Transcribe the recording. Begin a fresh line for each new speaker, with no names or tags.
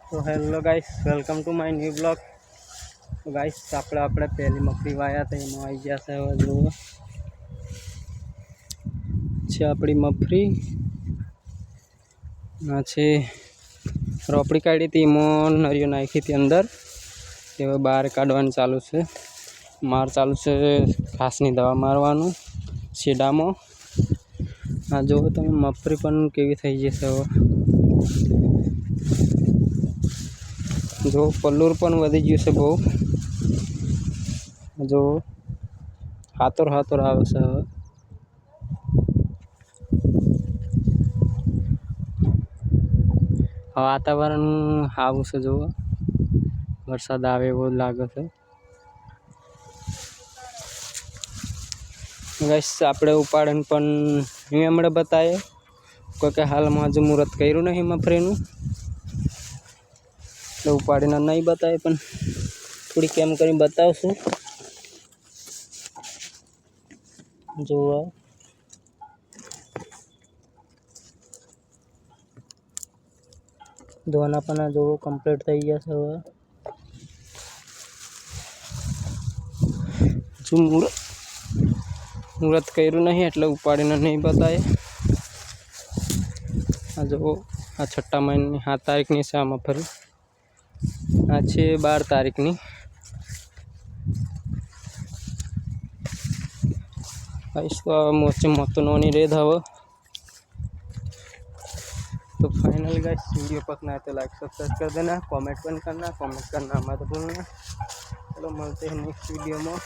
तो hello guys, welcome to my new blog. तो guys આપણે પહેલી મગફળી વાયા હતા એમાં આવી ગયા છે। હવે જુઓ છે આપણી મગફળી, આ છે રોપડી કાઢી હતી એમાં નરિયો નાખી હતી અંદર, હવે બહાર કાઢવાનું ચાલુ છે। માર ચાલુ છે ઘાસની દવા મારવાનું શેડામાં। આ જુઓ તમે મગફળી પણ કેવી થઈ જશે। હવે जो पल्लूर पण वधी गयुं छे बहु, जो हाथोर हाथोर आवे छे। हवे वातावरण आવું छे, जो वरसाद आवे एवो लागे छे। गाइस आपणे उपाड़न पण हमणे बताए कोई हाल में हजू मुहूर्त कर्युं नहीं मगफळीनुं, उपाड़ीने नहीं बताए पण थोड़ी केम कर बतावशुं। जो दोना पना जो कम्प्लीट थई गया छे। हवे जो मुहूर्त कर्युं नहीं एटले उपाड़ीने नहीं बताए। आ जो आ 6 महीने 7 तारीखनी छे। आ मगफળી आ छे 12 तारीखनी। मोची मोतो नहीं रेद। हवे तो फाइनल गाइस वीडियो पसंद आए तो लाइक सब्सक्राइब कर देना, कमेंट करना मत भूलना। चलो मिलते हैं नेक्स्ट वीडियो में।